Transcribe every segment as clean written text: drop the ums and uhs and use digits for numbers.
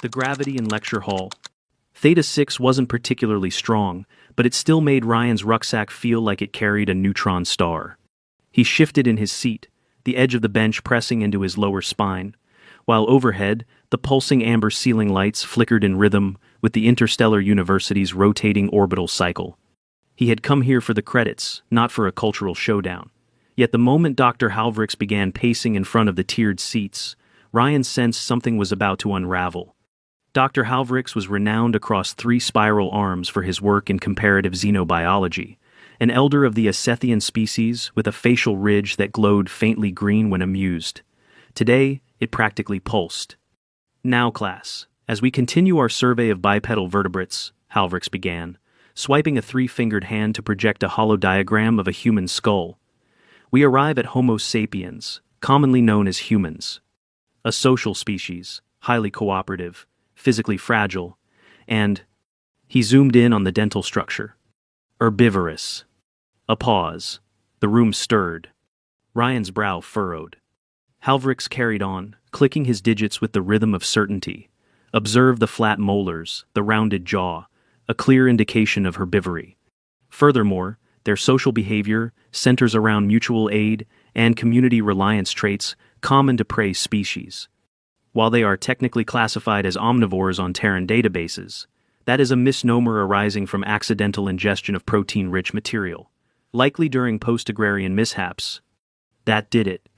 The gravity in lecture hall. Theta 6 wasn't particularly strong, but it still made Ryan's rucksack feel like it carried a neutron star. He shifted in his seat, the edge of the bench pressing into his lower spine, while overhead, the pulsing amber ceiling lights flickered in rhythm with the interstellar university's rotating orbital cycle. He had come here for the credits, not for a cultural showdown. Yet the moment Dr. Halvrix began pacing in front of the tiered seats, Ryan sensed something was about to unravel. Dr. Halvrix was renowned across 3 spiral arms for his work in comparative xenobiology, an elder of the Acethian species with a facial ridge that glowed faintly green when amused. Today, it practically pulsed. "Now, class, as we continue our survey of bipedal vertebrates," Halvrix began, swiping a 3-fingered hand to project a hollow diagram of a human skull, "we arrive at Homo sapiens, commonly known as humans. A social species, highly cooperative, physically fragile, and," he zoomed in on the dental structure, "herbivorous." A pause. The room stirred. Ryan's brow furrowed. Halvrix carried on, clicking his digits with the rhythm of certainty. "Observe the flat molars, the rounded jaw, a clear indication of herbivory. Furthermore, their social behavior centers around mutual aid and community reliance traits common to prey species. While they are technically classified as omnivores on Terran databases, that is a misnomer arising from accidental ingestion of protein-rich material, likely during post-agrarian mishaps. That did it."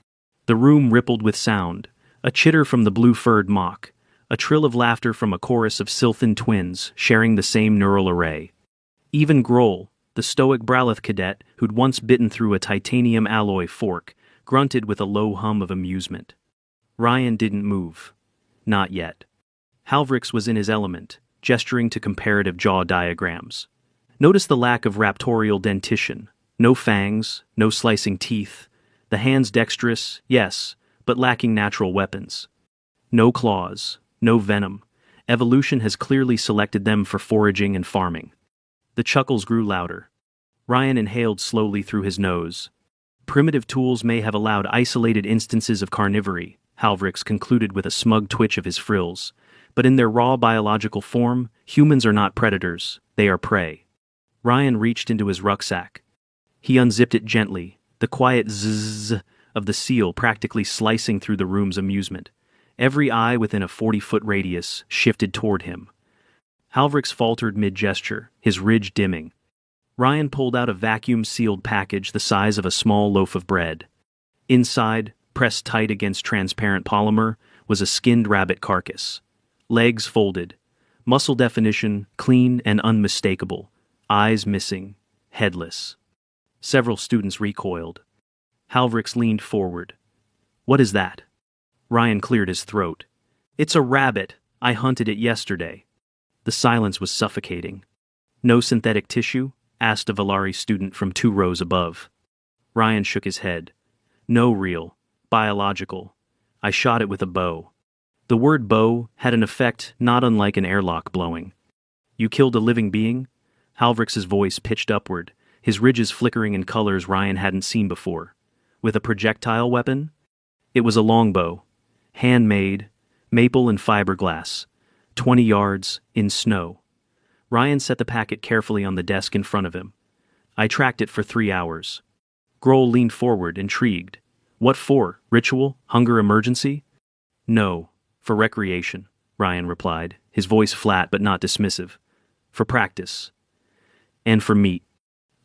The room rippled with sound, a chitter from the blue-furred mock, a trill of laughter from a chorus of Sylthan twins sharing the same neural array. Even Grohl, the stoic Bralith cadet who'd once bitten through a titanium alloy fork, grunted with a low hum of amusement. Ryan didn't move. Not yet. Halvrix was in his element, gesturing to comparative jaw diagrams. Notice the lack of raptorial dentition. No fangs, no slicing teeth. The hands dexterous, yes, but lacking natural weapons. No claws, no venom. Evolution has clearly selected them for foraging and farming. The chuckles grew louder. Ryan inhaled slowly through his nose. "Primitive tools may have allowed isolated instances of carnivory," Halvrix concluded with a smug twitch of his frills, "but in their raw biological form, humans are not predators, they are prey." Ryan reached into his rucksack. He unzipped it gently, the quiet zzz of the seal practically slicing through the room's amusement. Every eye within a 40-foot radius shifted toward him. Halvrix faltered mid-gesture, his ridge dimming. Ryan pulled out a vacuum-sealed package the size of a small loaf of bread. Inside, pressed tight against transparent polymer, was a skinned rabbit carcass. Legs folded. Muscle definition clean and unmistakable. Eyes missing. Headless. Several students recoiled. Halvrix leaned forward. "What is that?" Ryan cleared his throat. "It's a rabbit. I hunted it yesterday." The silence was suffocating. "No synthetic tissue?" asked a Valari student from 2 rows above. Ryan shook his head. "No real. Biological. I shot it with a bow." The word bow had an effect not unlike an airlock blowing. "You killed a living being?" Halvrix's voice pitched upward, his ridges flickering in colors Ryan hadn't seen before. "With a projectile weapon?" "It was a longbow. Handmade, maple and fiberglass. 20 yards, in snow." Ryan set the packet carefully on the desk in front of him. "I tracked it for 3 hours." Grohl leaned forward, intrigued. "What for? Ritual? Hunger emergency?" "No, for recreation," Ryan replied, his voice flat but not dismissive. "For practice. And for meat."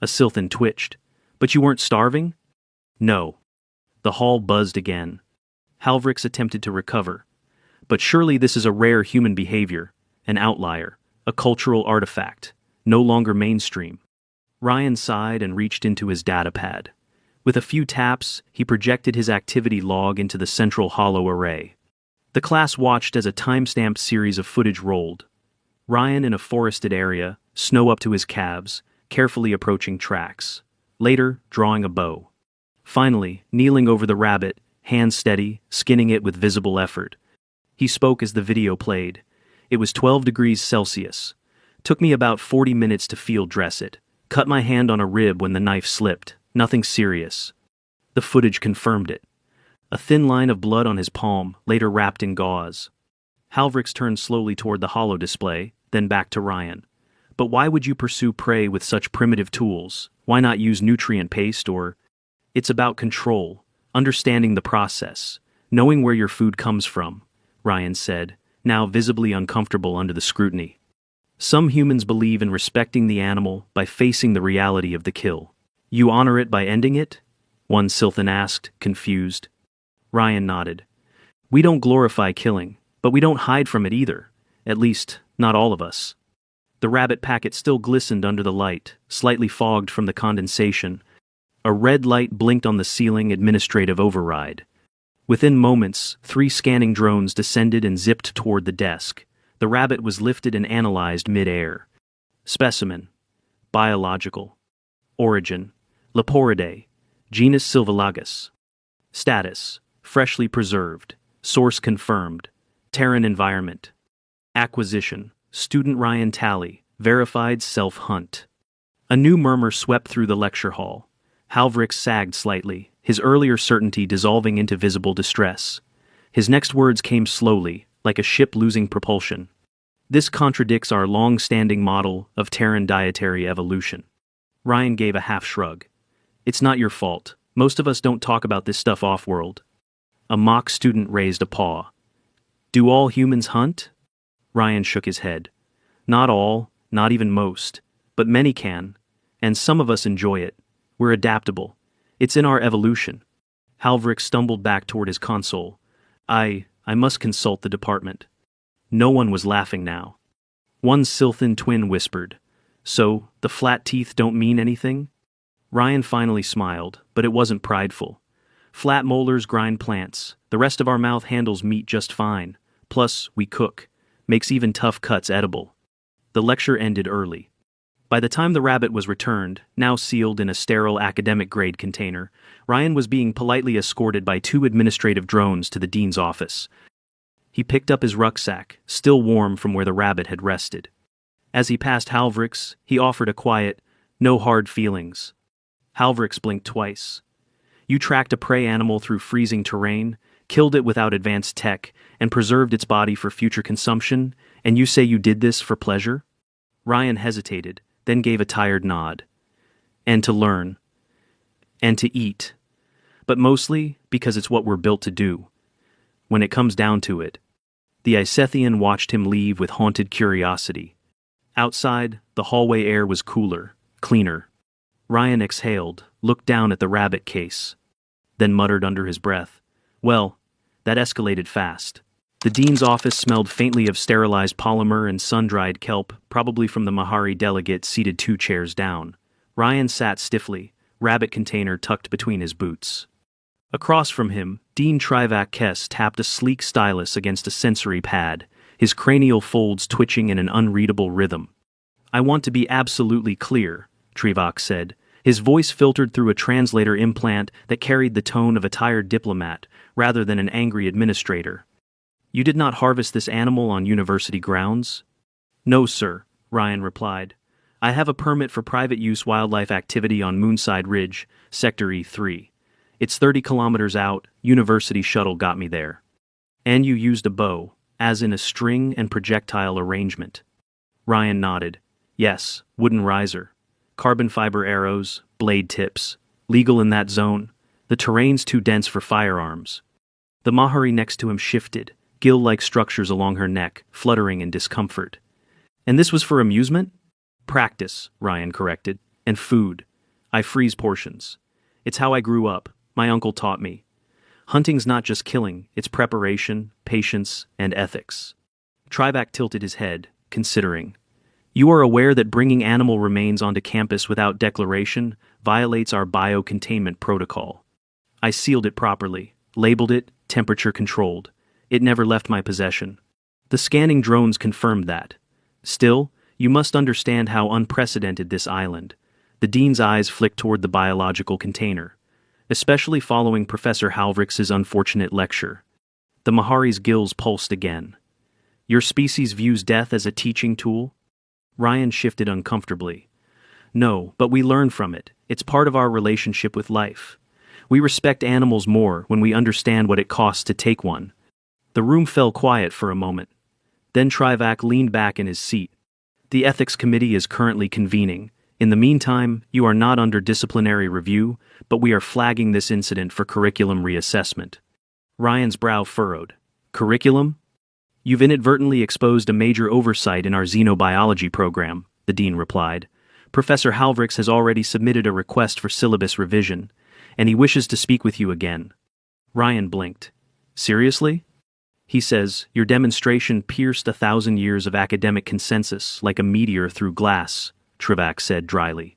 A Sylthan twitched. "But you weren't starving?" "No." The hall buzzed again. Halvrix attempted to recover. "But surely this is a rare human behavior, an outlier, a cultural artifact, no longer mainstream." Ryan sighed and reached into his data pad. With a few taps, he projected his activity log into the central hollow array. The class watched as a time-stamped series of footage rolled. Ryan in a forested area, snow up to his calves, carefully approaching tracks. Later, drawing a bow. Finally, kneeling over the rabbit, hands steady, skinning it with visible effort. He spoke as the video played. "It was 12 degrees Celsius. Took me about 40 minutes to field dress it. Cut my hand on a rib when the knife slipped. Nothing serious." The footage confirmed it. A thin line of blood on his palm, later wrapped in gauze. Halvrix turned slowly toward the holo display, then back to Ryan. But why would you pursue prey with such primitive tools? Why not use nutrient paste or... It's about control, understanding the process, knowing where your food comes from, Ryan said, now visibly uncomfortable under the scrutiny. Some humans believe in respecting the animal by facing the reality of the kill. You honor it by ending it? One Sylthan asked, confused. Ryan nodded. We don't glorify killing, but we don't hide from it either. At least, not all of us. The rabbit packet still glistened under the light, slightly fogged from the condensation. A red light blinked on the ceiling. Administrative override. Within moments, 3 scanning drones descended and zipped toward the desk. The rabbit was lifted and analyzed mid-air. Specimen. Biological. Origin. Leporidae. Genus Sylvilagus. Status. Freshly preserved. Source confirmed. Terran environment. Acquisition. Student Ryan Talley. Verified self-hunt. A new murmur swept through the lecture hall. Halvrix sagged slightly, his earlier certainty dissolving into visible distress. His next words came slowly, like a ship losing propulsion. This contradicts our long-standing model of Terran dietary evolution. Ryan gave a half-shrug. It's not your fault. Most of us don't talk about this stuff off-world. A mock student raised a paw. Do all humans hunt? Ryan shook his head. Not all, not even most, but many can, and some of us enjoy it. We're adaptable. It's in our evolution. Halvrix stumbled back toward his console. I must consult the department. No one was laughing now. One Sylthan twin whispered. So, the flat teeth don't mean anything? Ryan finally smiled, but it wasn't prideful. Flat molars grind plants. The rest of our mouth handles meat just fine. Plus, we cook. Makes even tough cuts edible. The lecture ended early. By the time the rabbit was returned, now sealed in a sterile academic-grade container, Ryan was being politely escorted by 2 administrative drones to the dean's office. He picked up his rucksack, still warm from where the rabbit had rested. As he passed Halvrix, he offered a quiet, "No hard feelings." Halvrix blinked twice. You tracked a prey animal through freezing terrain, killed it without advanced tech, and preserved its body for future consumption, and you say you did this for pleasure? Ryan hesitated, then gave a tired nod. And to learn. And to eat. But mostly because it's what we're built to do. When it comes down to it. The Isethian watched him leave with haunted curiosity. Outside, the hallway air was cooler, cleaner. Ryan exhaled, looked down at the rabbit case. Then muttered under his breath. Well, that escalated fast. The dean's office smelled faintly of sterilized polymer and sun-dried kelp, probably from the Mahari delegate seated 2 chairs down. Ryan sat stiffly, rabbit container tucked between his boots. Across from him, Dean Trivak Kess tapped a sleek stylus against a sensory pad, his cranial folds twitching in an unreadable rhythm. I want to be absolutely clear, Trivak said. His voice filtered through a translator implant that carried the tone of a tired diplomat, rather than an angry administrator. You did not harvest this animal on university grounds? No, sir, Ryan replied. I have a permit for private use wildlife activity on Moonside Ridge, Sector E3. It's 30 kilometers out, university shuttle got me there. And you used a bow, as in a string and projectile arrangement. Ryan nodded. Yes, wooden riser. Carbon fiber arrows, blade tips. Legal in that zone. The terrain's too dense for firearms. The Mahari next to him shifted, gill-like structures along her neck, fluttering in discomfort. And this was for amusement? Practice, Ryan corrected. And food. I freeze portions. It's how I grew up. My uncle taught me. Hunting's not just killing, it's preparation, patience, and ethics. Trivak tilted his head, considering. You are aware that bringing animal remains onto campus without declaration violates our biocontainment protocol. I sealed it properly, labeled it, temperature-controlled. It never left my possession. The scanning drones confirmed that. Still, you must understand how unprecedented this island. The dean's eyes flicked toward the biological container. Especially following Professor Halvrix's unfortunate lecture. The Mahari's gills pulsed again. Your species views death as a teaching tool? Ryan shifted uncomfortably. No, but we learn from it. It's part of our relationship with life. We respect animals more when we understand what it costs to take one. The room fell quiet for a moment. Then Trivac leaned back in his seat. The ethics committee is currently convening. In the meantime, you are not under disciplinary review, but we are flagging this incident for curriculum reassessment. Ryan's brow furrowed. Curriculum? You've inadvertently exposed a major oversight in our xenobiology program, the dean replied. Professor Halvrix has already submitted a request for syllabus revision, and he wishes to speak with you again. Ryan blinked. Seriously? He says, your demonstration pierced 1,000 years of academic consensus like a meteor through glass, Trivac said dryly.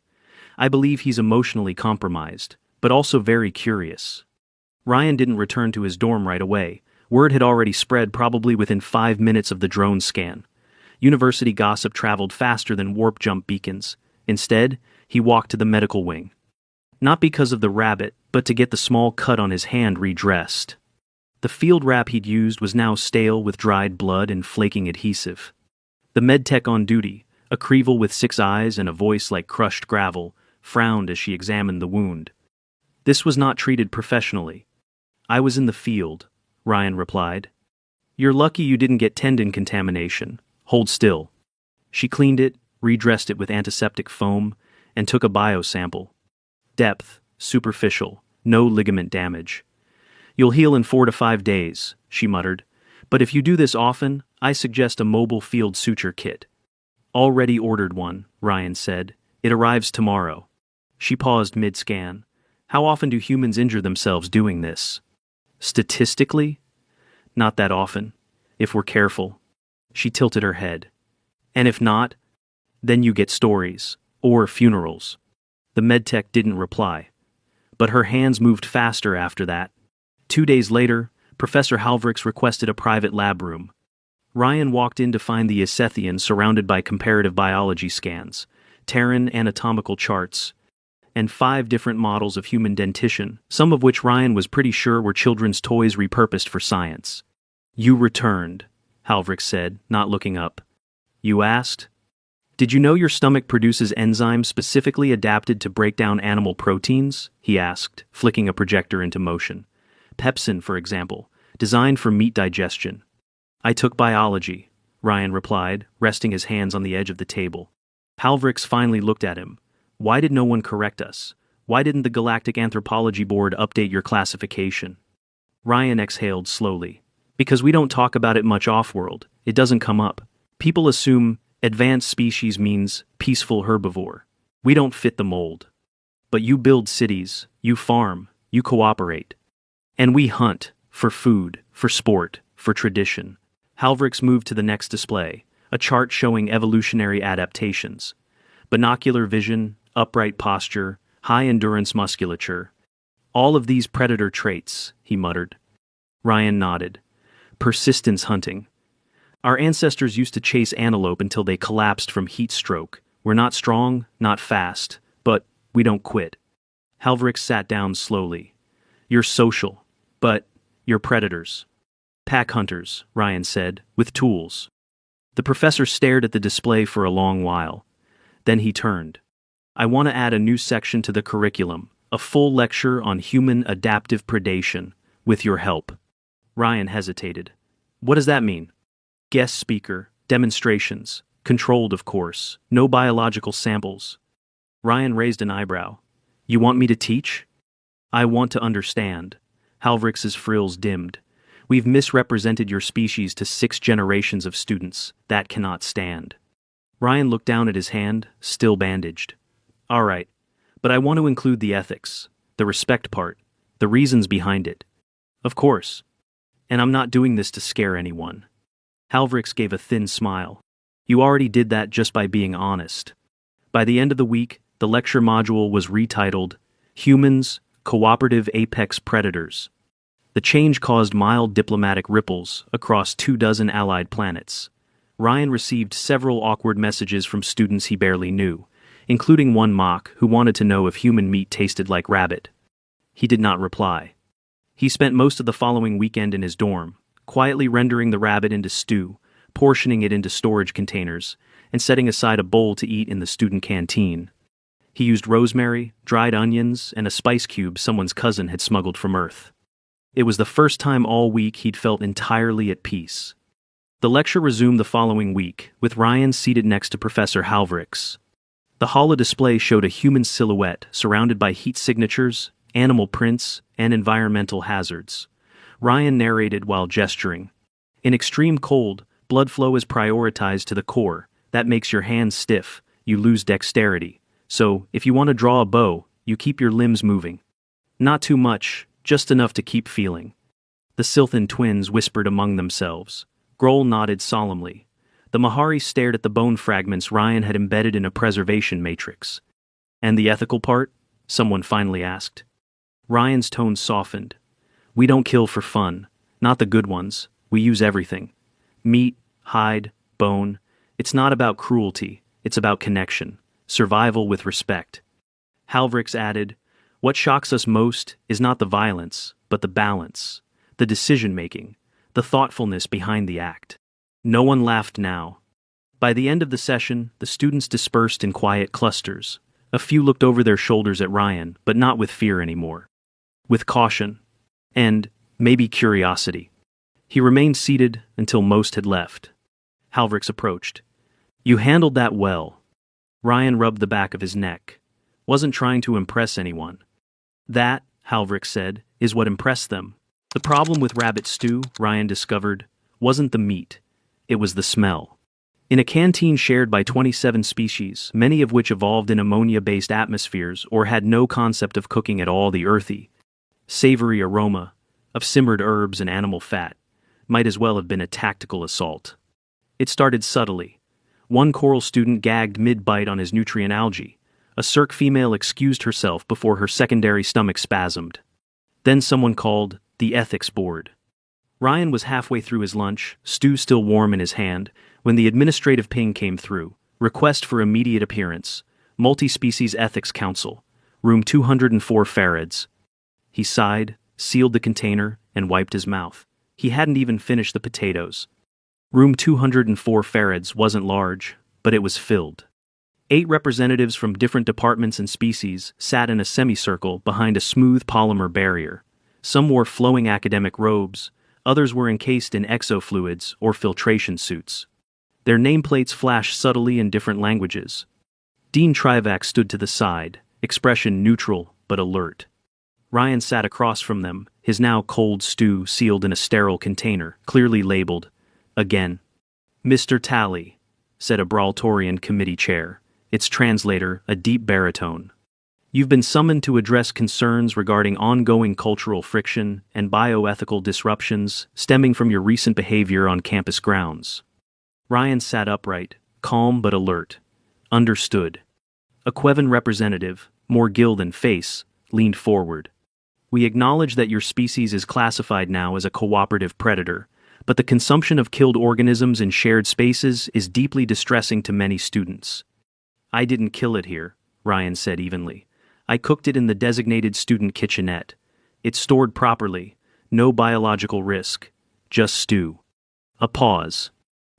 I believe he's emotionally compromised, but also very curious. Ryan didn't return to his dorm right away. Word had already spread probably within 5 minutes of the drone scan. University gossip traveled faster than warp jump beacons. Instead, he walked to the medical wing. Not because of the rabbit, but to get the small cut on his hand redressed. The field wrap he'd used was now stale with dried blood and flaking adhesive. The medtech on duty, a crevel with 6 eyes and a voice like crushed gravel, frowned as she examined the wound. This was not treated professionally. I was in the field, Ryan replied. You're lucky you didn't get tendon contamination. Hold still. She cleaned it, redressed it with antiseptic foam, and took a biosample. Depth, superficial, no ligament damage. You'll heal in 4 to 5 days, she muttered. But if you do this often, I suggest a mobile field suture kit. Already ordered one, Ryan said. It arrives tomorrow. She paused mid-scan. How often do humans injure themselves doing this? Statistically? Not that often, if we're careful. She tilted her head. And if not, then you get stories, or funerals. The medtech didn't reply. But her hands moved faster after that. 2 days later, Professor Halvrix requested a private lab room. Ryan walked in to find the Esethian surrounded by comparative biology scans, Terran anatomical charts, and 5 different models of human dentition, some of which Ryan was pretty sure were children's toys repurposed for science. You returned, Halvrix said, not looking up. You asked? Did you know your stomach produces enzymes specifically adapted to break down animal proteins? He asked, flicking a projector into motion. Pepsin, for example, designed for meat digestion. I took biology, Ryan replied, resting his hands on the edge of the table. Halvrix finally looked at him. Why did no one correct us? Why didn't the Galactic Anthropology Board update your classification? Ryan exhaled slowly. Because we don't talk about it much off-world. It doesn't come up. People assume advanced species means peaceful herbivore. We don't fit the mold. But you build cities, you farm, you cooperate. And we hunt, for food, for sport, for tradition. Halvrix moved to the next display, a chart showing evolutionary adaptations. Binocular vision, upright posture, high-endurance musculature. All of these predator traits, he muttered. Ryan nodded. Persistence hunting. Our ancestors used to chase antelope until they collapsed from heat stroke. We're not strong, not fast, but we don't quit. Halvrix sat down slowly. You're social, but you're predators. Pack hunters, Ryan said, with tools. The professor stared at the display for a long while. Then he turned. I want to add a new section to the curriculum, a full lecture on human adaptive predation, with your help. Ryan hesitated. What does that mean? Guest speaker, demonstrations, controlled of course, no biological samples. Ryan raised an eyebrow. You want me to teach? I want to understand. Halvrix's frills dimmed. We've misrepresented your species to 6 generations of students. That cannot stand. Ryan looked down at his hand, still bandaged. All right, but I want to include the ethics, the respect part, the reasons behind it. Of course. And I'm not doing this to scare anyone. Halvrix gave a thin smile. You already did that just by being honest. By the end of the week, the lecture module was retitled Humans, Cooperative Apex Predators. The change caused mild diplomatic ripples across 24 allied planets. Ryan received several awkward messages from students he barely knew, including one mock who wanted to know if human meat tasted like rabbit. He did not reply. He spent most of the following weekend in his dorm, quietly rendering the rabbit into stew, portioning it into storage containers, and setting aside a bowl to eat in the student canteen. He used rosemary, dried onions, and a spice cube someone's cousin had smuggled from Earth. It was the first time all week he'd felt entirely at peace. The lecture resumed the following week, with Ryan seated next to Professor Halvrix. The holo-display showed a human silhouette surrounded by heat signatures, animal prints, and environmental hazards. Ryan narrated while gesturing. In extreme cold, blood flow is prioritized to the core. That makes your hands stiff, you lose dexterity. So, if you want to draw a bow, you keep your limbs moving. Not too much, just enough to keep feeling. The Silthan twins whispered among themselves. Grohl nodded solemnly. The Mahari stared at the bone fragments Ryan had embedded in a preservation matrix. And the ethical part? Someone finally asked. Ryan's tone softened. We don't kill for fun. Not the good ones. We use everything. Meat, hide, bone. It's not about cruelty. It's about connection. Survival with respect. Halvrix added, what shocks us most is not the violence, but the balance, the decision-making, the thoughtfulness behind the act. No one laughed now. By the end of the session, the students dispersed in quiet clusters. A few looked over their shoulders at Ryan, but not with fear anymore. With caution. And, maybe curiosity. He remained seated until most had left. Halvrix approached. You handled that well. Ryan rubbed the back of his neck. Wasn't trying to impress anyone. That, Halvrix said, is what impressed them. The problem with rabbit stew, Ryan discovered, wasn't the meat. It was the smell. In a canteen shared by 27 species, many of which evolved in ammonia-based atmospheres or had no concept of cooking at all, the earthy, savory aroma of simmered herbs and animal fat might as well have been a tactical assault. It started subtly. One coral student gagged mid-bite on his nutrient algae. A Cirque female excused herself before her secondary stomach spasmed. Then someone called the ethics board. Ryan was halfway through his lunch, stew still warm in his hand, when the administrative ping came through. Request for immediate appearance. Multi-Species Ethics Council. Room 204 Farads. He sighed, sealed the container, and wiped his mouth. He hadn't even finished the potatoes. Room 204 Farads wasn't large, but it was filled. 8 representatives from different departments and species sat in a semicircle behind a smooth polymer barrier. Some wore flowing academic robes, others were encased in exofluids or filtration suits. Their nameplates flashed subtly in different languages. Dean Trivac stood to the side, expression neutral but alert. Ryan sat across from them, his now cold stew sealed in a sterile container, clearly labeled, again. Mr. Talley, said a Brawltorian committee chair, its translator a deep baritone. You've been summoned to address concerns regarding ongoing cultural friction and bioethical disruptions stemming from your recent behavior on campus grounds. Ryan sat upright, calm but alert. Understood. A Quevan representative, more gill than face, leaned forward. We acknowledge that your species is classified now as a cooperative predator, but the consumption of killed organisms in shared spaces is deeply distressing to many students. I didn't kill it here, Ryan said evenly. I cooked it in the designated student kitchenette. It's stored properly, no biological risk, just stew. A pause.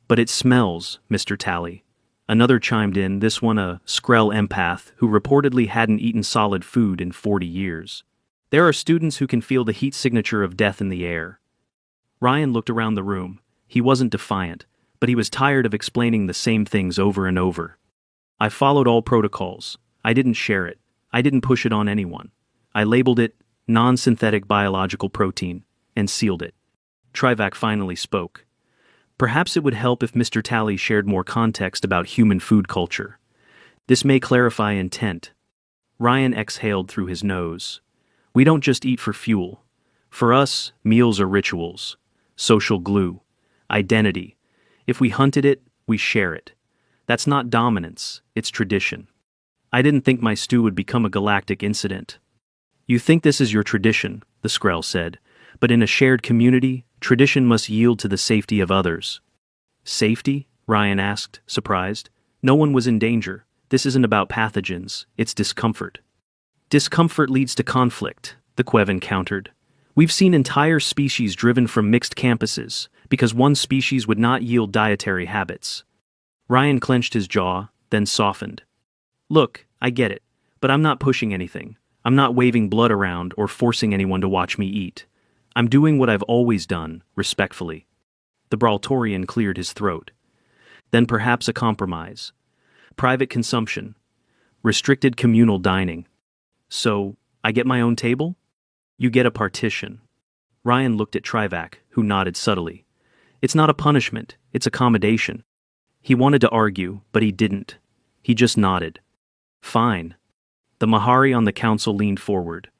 But it smells, Mr. Talley. Another chimed in, this one a Skrell empath who reportedly hadn't eaten solid food in 40 years. There are students who can feel the heat signature of death in the air. Ryan looked around the room. He wasn't defiant, but he was tired of explaining the same things over and over. I followed all protocols. I didn't share it. I didn't push it on anyone. I labeled it non-synthetic biological protein and sealed it. Trivac finally spoke. Perhaps it would help if Mr. Talley shared more context about human food culture. This may clarify intent. Ryan exhaled through his nose. We don't just eat for fuel. For us, meals are rituals, social glue, identity. If we hunted it, we share it. That's not dominance, it's tradition. I didn't think my stew would become a galactic incident. You think this is your tradition, the Skrell said, but in a shared community, tradition must yield to the safety of others. Safety? Ryan asked, surprised. No one was in danger. This isn't about pathogens, it's discomfort. Discomfort leads to conflict, the Quevan countered. We've seen entire species driven from mixed campuses because one species would not yield dietary habits. Ryan clenched his jaw, then softened. Look, I get it, but I'm not pushing anything. I'm not waving blood around or forcing anyone to watch me eat. I'm doing what I've always done, respectfully. The Braltorian cleared his throat. Then perhaps a compromise. Private consumption. Restricted communal dining. So, I get my own table? You get a partition. Ryan looked at Trivac, who nodded subtly. It's not a punishment, it's accommodation. He wanted to argue, but he didn't. He just nodded. Fine. The Mahari on the council leaned forward.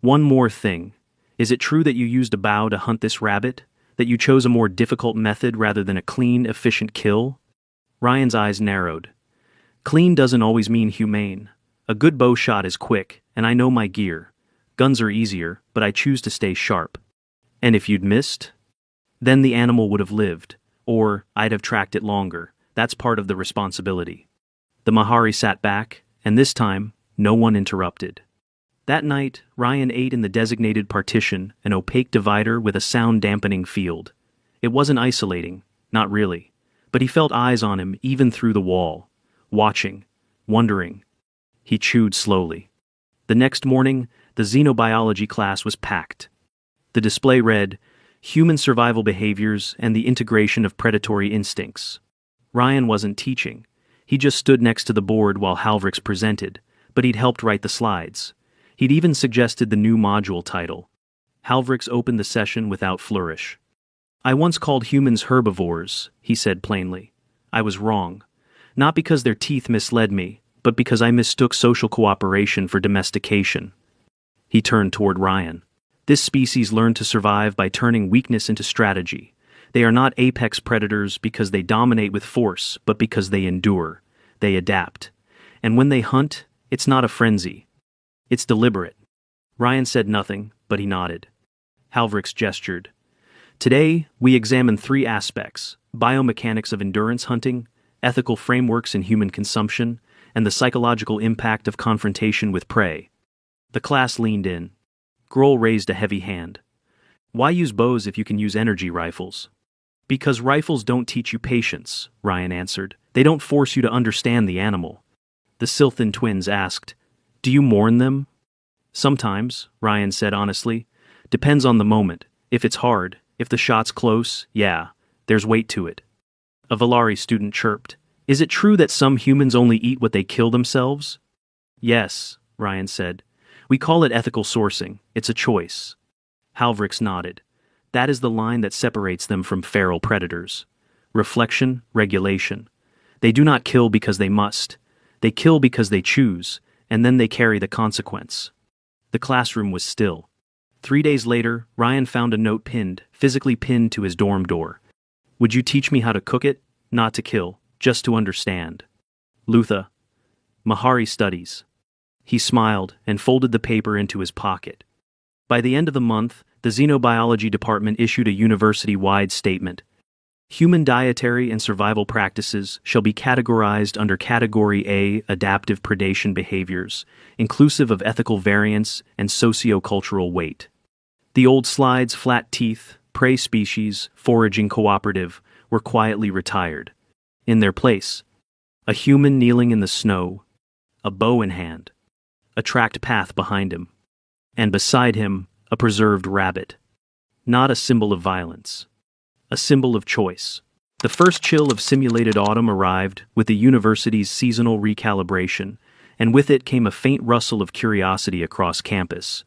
One more thing. Is it true that you used a bow to hunt this rabbit? That you chose a more difficult method rather than a clean, efficient kill? Ryan's eyes narrowed. Clean doesn't always mean humane. A good bow shot is quick, and I know my gear. Guns are easier, but I choose to stay sharp. And if you'd missed? Then the animal would have lived, or I'd have tracked it longer. That's part of the responsibility. The Mahari sat back, and this time, no one interrupted. That night, Ryan ate in the designated partition, an opaque divider with a sound-dampening field. It wasn't isolating, not really, but he felt eyes on him even through the wall, watching, wondering. He chewed slowly. The next morning, the xenobiology class was packed. The display read, Human Survival Behaviors and the Integration of Predatory Instincts. Ryan wasn't teaching. He just stood next to the board while Halvrix presented, but he'd helped write the slides. He'd even suggested the new module title. Halvrix opened the session without flourish. I once called humans herbivores, he said plainly. I was wrong. Not because their teeth misled me, but because I mistook social cooperation for domestication. He turned toward Ryan. This species learned to survive by turning weakness into strategy. They are not apex predators because they dominate with force, but because they endure. They adapt. And when they hunt, it's not a frenzy. It's deliberate. Ryan said nothing, but he nodded. Halvrix gestured. Today, we examine 3 aspects: biomechanics of endurance hunting, ethical frameworks in human consumption, and the psychological impact of confrontation with prey. The class leaned in. Grohl raised a heavy hand. Why use bows if you can use energy rifles? Because rifles don't teach you patience, Ryan answered. They don't force you to understand the animal. The Silthan twins asked, Do you mourn them? Sometimes, Ryan said honestly. Depends on the moment. If it's hard, if the shot's close, yeah, there's weight to it. A Valari student chirped. Is it true that some humans only eat what they kill themselves? Yes, Ryan said. We call it ethical sourcing. It's a choice. Halvrix nodded. That is the line that separates them from feral predators. Reflection, regulation. They do not kill because they must. They kill because they choose, and then they carry the consequence. The classroom was still. 3 days later, Ryan found a note physically pinned to his dorm door. Would you teach me how to cook it? Not to kill, just to understand. Lutha. Mahari Studies. He smiled and folded the paper into his pocket. By the end of the month, the xenobiology department issued a university-wide statement. Human dietary and survival practices shall be categorized under Category A, adaptive predation behaviors, inclusive of ethical variance and socio-cultural weight. The old slides, flat teeth, prey species, foraging cooperative, were quietly retired. In their place, a human kneeling in the snow, a bow in hand, a tracked path behind him, and beside him, a preserved rabbit. Not a symbol of violence. A symbol of choice. The first chill of simulated autumn arrived with the university's seasonal recalibration, and with it came a faint rustle of curiosity across campus.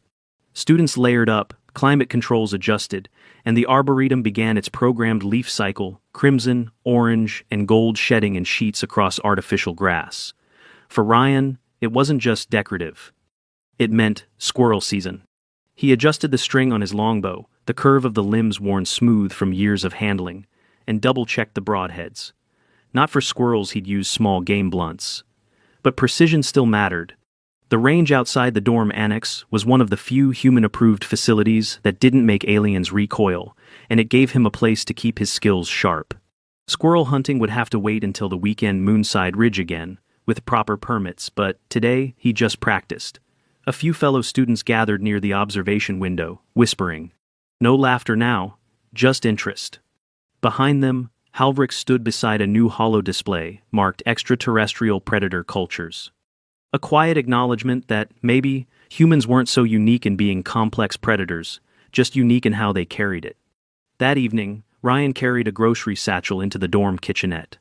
Students layered up, climate controls adjusted, and the arboretum began its programmed leaf cycle, crimson, orange, and gold shedding in sheets across artificial grass. For Ryan, it wasn't just decorative. It meant squirrel season. He adjusted the string on his longbow, the curve of the limbs worn smooth from years of handling, and double-checked the broadheads. Not for squirrels he'd used small game blunts. But precision still mattered. The range outside the dorm annex was one of the few human-approved facilities that didn't make aliens recoil, and it gave him a place to keep his skills sharp. Squirrel hunting would have to wait until the weekend Moonside Ridge again, with proper permits, but today he just practiced. A few fellow students gathered near the observation window, whispering. No laughter now, just interest. Behind them, Halvrix stood beside a new holo display marked Extraterrestrial Predator Cultures. A quiet acknowledgement that, maybe, humans weren't so unique in being complex predators, just unique in how they carried it. That evening, Ryan carried a grocery satchel into the dorm kitchenette.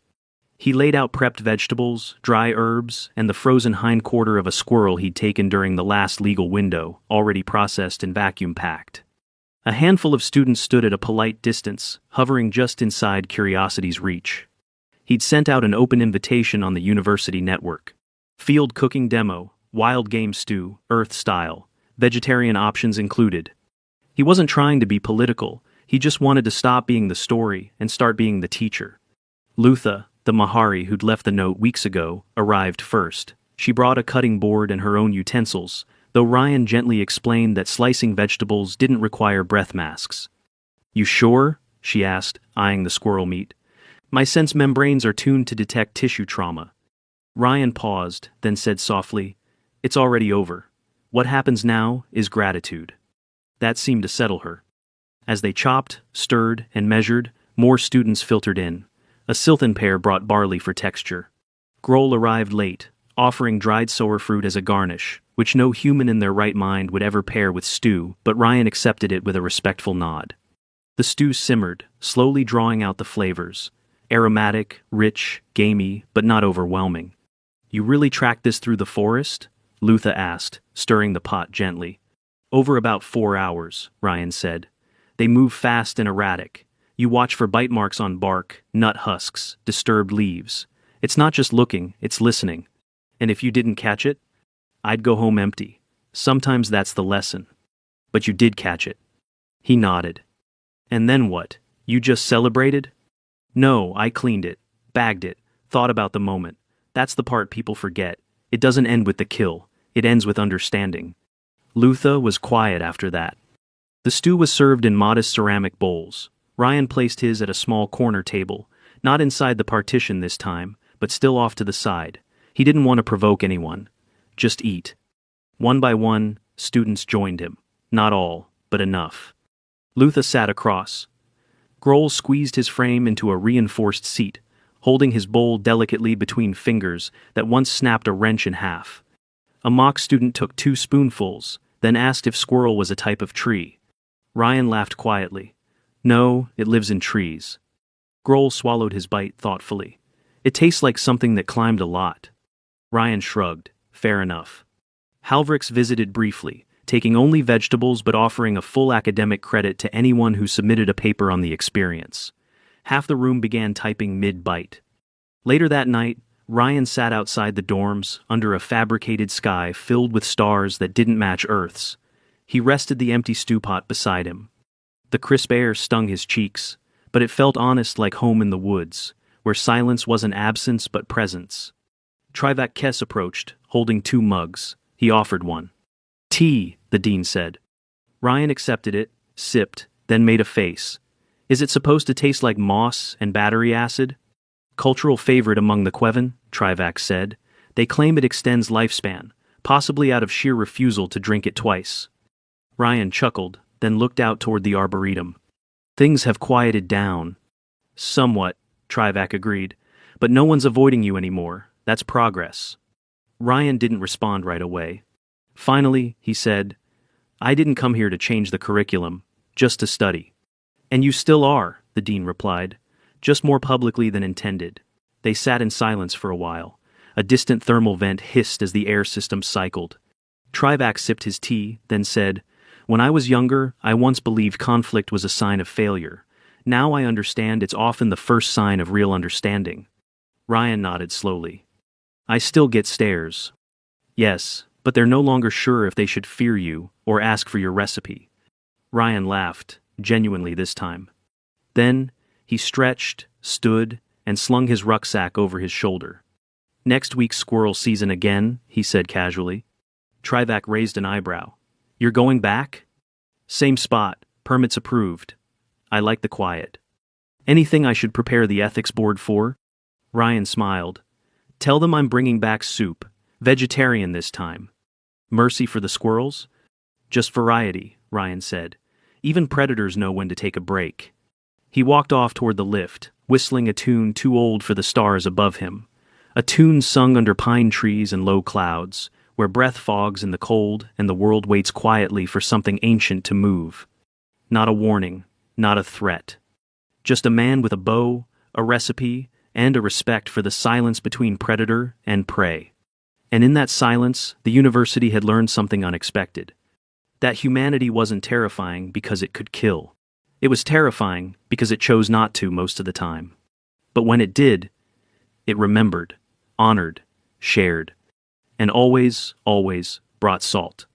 He laid out prepped vegetables, dry herbs, and the frozen hindquarter of a squirrel he'd taken during the last legal window, already processed and vacuum-packed. A handful of students stood at a polite distance, hovering just inside curiosity's reach. He'd sent out an open invitation on the university network. Field cooking demo, wild game stew, Earth style, vegetarian options included. He wasn't trying to be political, he just wanted to stop being the story and start being the teacher. Lutha, the Mahari who'd left the note weeks ago, arrived first. She brought a cutting board and her own utensils, though Ryan gently explained that slicing vegetables didn't require breath masks. "You sure?" she asked, eyeing the squirrel meat. "My sense membranes are tuned to detect tissue trauma." Ryan paused, then said softly, "It's already over. What happens now is gratitude." That seemed to settle her. As they chopped, stirred, and measured, more students filtered in. A Silthan pair brought barley for texture. Grohl arrived late, offering dried sour fruit as a garnish, which no human in their right mind would ever pair with stew, but Ryan accepted it with a respectful nod. The stew simmered, slowly drawing out the flavors. Aromatic, rich, gamey, but not overwhelming. "You really tracked this through the forest?" Lutha asked, stirring the pot gently. "Over about 4 hours," Ryan said. "They move fast and erratic. You watch for bite marks on bark, nut husks, disturbed leaves. It's not just looking, it's listening. And if you didn't catch it, I'd go home empty. Sometimes that's the lesson. But you did catch it." He nodded. "And then what? You just celebrated?" "No, I cleaned it, bagged it, thought about the moment. That's the part people forget. It doesn't end with the kill, it ends with understanding." Lutha was quiet after that. The stew was served in modest ceramic bowls. Ryan placed his at a small corner table, not inside the partition this time, but still off to the side. He didn't want to provoke anyone. Just eat. One by one, students joined him. Not all, but enough. Lutha sat across. Grohl squeezed his frame into a reinforced seat, holding his bowl delicately between fingers that once snapped a wrench in half. A mock student took 2 spoonfuls, then asked if squirrel was a type of tree. Ryan laughed quietly. "No, it lives in trees." Grohl swallowed his bite thoughtfully. "It tastes like something that climbed a lot." Ryan shrugged. "Fair enough." Halvrix visited briefly, taking only vegetables but offering a full academic credit to anyone who submitted a paper on the experience. Half the room began typing mid-bite. Later that night, Ryan sat outside the dorms, under a fabricated sky filled with stars that didn't match Earth's. He rested the empty stew pot beside him. The crisp air stung his cheeks, but it felt honest like home in the woods, where silence wasn't absence but presence. Trivak Kess approached, holding 2 mugs. He offered one. "Tea," the dean said. Ryan accepted it, sipped, then made a face. "Is it supposed to taste like moss and battery acid?" "Cultural favorite among the Queven," Trivak said. "They claim it extends lifespan, possibly out of sheer refusal to drink it twice." Ryan chuckled, then looked out toward the arboretum. "Things have quieted down." "Somewhat," Trivak agreed. "But no one's avoiding you anymore. That's progress." Ryan didn't respond right away. Finally, he said, "I didn't come here to change the curriculum, just to study." "And you still are," the dean replied, "just more publicly than intended." They sat in silence for a while. A distant thermal vent hissed as the air system cycled. Trivak sipped his tea, then said, "When I was younger, I once believed conflict was a sign of failure. Now I understand it's often the first sign of real understanding." Ryan nodded slowly. "I still get stares." "Yes, but they're no longer sure if they should fear you or ask for your recipe." Ryan laughed, genuinely this time. Then, he stretched, stood, and slung his rucksack over his shoulder. "Next week's squirrel season again," he said casually. Trivak raised an eyebrow. "You're going back?" "Same spot, permits approved." "I like the quiet." "Anything I should prepare the ethics board for?" Ryan smiled. "Tell them I'm bringing back soup, vegetarian this time." "Mercy for the squirrels?" "Just variety," Ryan said. "Even predators know when to take a break." He walked off toward the lift, whistling a tune too old for the stars above him. A tune sung under pine trees and low clouds, where breath fogs in the cold and the world waits quietly for something ancient to move. Not a warning, not a threat. Just a man with a bow, a recipe, and a respect for the silence between predator and prey. And in that silence, the university had learned something unexpected. That humanity wasn't terrifying because it could kill. It was terrifying because it chose not to most of the time. But when it did, it remembered, honored, shared, and always, always brought salt.